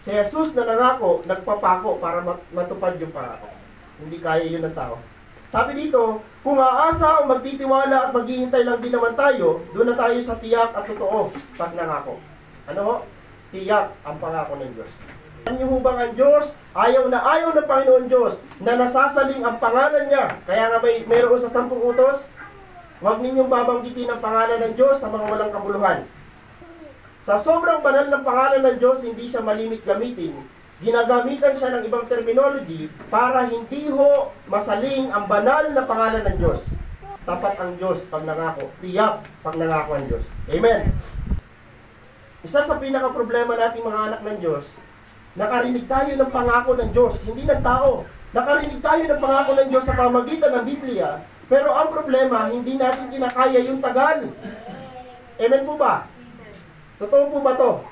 Si Jesus na nangako, nagpapako para matupad yung pangako. Hindi kaya yun ng tao. Sabi dito, kung aasa o magtitiwala at maghihintay lang din naman tayo, doon na tayo sa tiyak at totoo pag nangako. Ano ho? Tiyak ang pangako ng Diyos. Alam niyo hubang ang Diyos, ayaw ng Panginoon Diyos na nasasaling ang pangalan niya. Kaya nga mayroon sa 10 utos, huwag ninyong babanggitin ang pangalan ng Diyos sa mga walang kabuluhan. Sa sobrang banal ng pangalan ng Diyos, hindi siya malimit gamitin. Ginagamitan siya ng ibang terminology para hindi ho masaling ang banal na pangalan ng Diyos. Tapat ang Diyos pag nangako. Tiyak pag nangako ang Diyos. Amen. Isa sa pinaka-problema nating mga anak ng Diyos, nakarinig tayo ng pangako ng Diyos, hindi ng tao. Nakarinig tayo ng pangako ng Diyos sa pamamagitan ng Biblia, pero ang problema, hindi natin kinakaya yung tagal. Amen po ba? Totoo po ba to?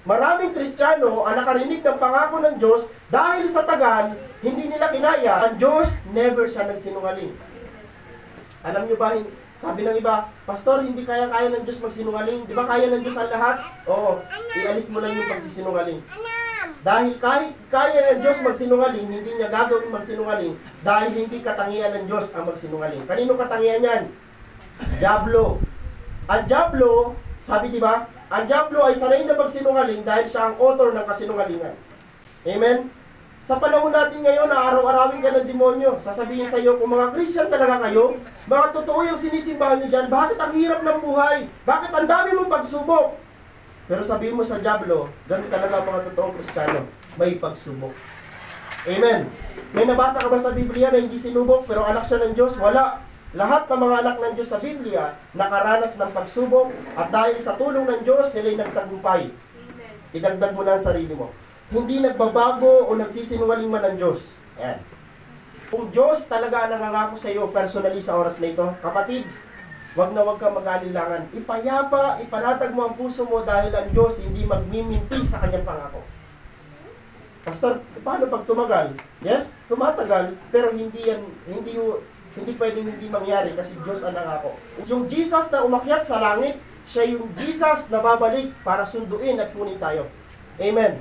Maraming Kristiyano ang nakarinig ng pangako ng Diyos dahil sa tagal, hindi nila kinaya. Ang Diyos, never siya nagsinungaling. Alam nyo ba, sabi ng iba, Pastor, hindi kaya ng Diyos magsinungaling. Di ba kaya ng Diyos ang lahat? Oo, ialis mo lang yung pagsisinungaling. Dahil kahit kaya ng Diyos magsinungaling, hindi niya gagawin magsinungaling dahil hindi katangian ng Diyos ang magsinungaling. Kanino katangian yan? Diablo. Ang Diablo, sabi di ba? Ang Diablo ay sanay na magsinungaling dahil siya ang author ng kasinungalingan. Amen? Sa panahon natin ngayon na araw-arawin ka ng demonyo, sasabihin sa iyo, kung mga Christian talaga kayo, bakit totoo yung sinisimbahan niyo dyan? Bakit ang hirap ng buhay? Bakit ang dami mong pagsubok? Pero sabihin mo sa Diablo, ganun talaga mga totoong Kristiyano, may pagsubok. Amen? May nabasa ka ba sa Biblia na hindi sinubok pero anak siya ng Diyos? Wala. Lahat ng mga anak ng Diyos sa Biblia nakaranas ng pagsubok at dahil sa tulong ng Diyos, sila'y nagtagumpay. Idagdag mo na ang sarili mo. Hindi nagbabago o nagsisinungaling man ang Diyos. Ayan. Kung Diyos talaga ang nangangako sa iyo personally sa oras na ito, kapatid, wag ka mag-alilangan. Ipayapa, ipanatag mo ang puso mo dahil ang Diyos hindi magmimintis sa kanyang pangako. Pastor, paano pag tumagal? Yes, tumatagal, pero hindi pwedeng hindi mangyari kasi Diyos ang nangako. Yung Jesus na umakyat sa langit, siya yung Jesus na babalik para sunduin at kunin tayo. Amen.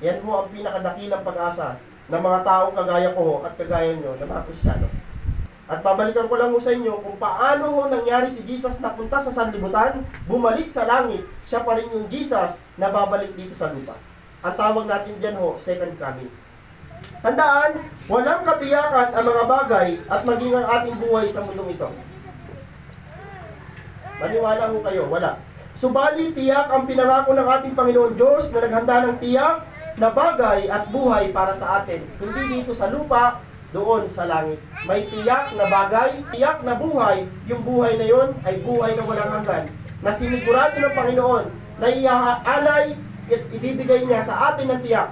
Yan mo ang pinakadakilang pag-asa ng mga taong kagaya ko at kagaya nyo na mga Kristiyano. At babalikan ko lang mo sa inyo kung paano ho nangyari si Jesus na punta sa sanlibutan, bumalik sa langit, siya pa rin yung Jesus na babalik dito sa lupa. Ang tawag natin dyan ho, second coming. Tandaan, walang katiyakan ang mga bagay at maging ang ating buhay sa mundong ito. Maniwala ho kayo, wala. Subalit, tiyak ang pinangako ng ating Panginoon Diyos na naghanda ng tiyak na bagay at buhay para sa atin. Hindi dito sa lupa, doon sa langit. May tiyak na bagay, tiyak na buhay. Yung buhay na yon ay buhay na walang hanggan. Na sinigurado ng Panginoon na iaalay at ibibigay niya sa atin ng tiyak.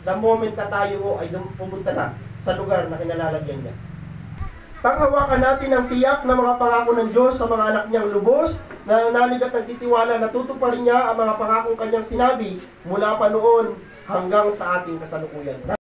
The moment na tayo ay pumunta na sa lugar na kinalalagyan niya. Panghawakan natin ang tiyak na mga pangako ng Diyos sa mga anak niyang lubos, na nalig at nagtitiwala na tutuparin niya ang mga pangakong kanyang sinabi mula pa noon hanggang sa ating kasalukuyan.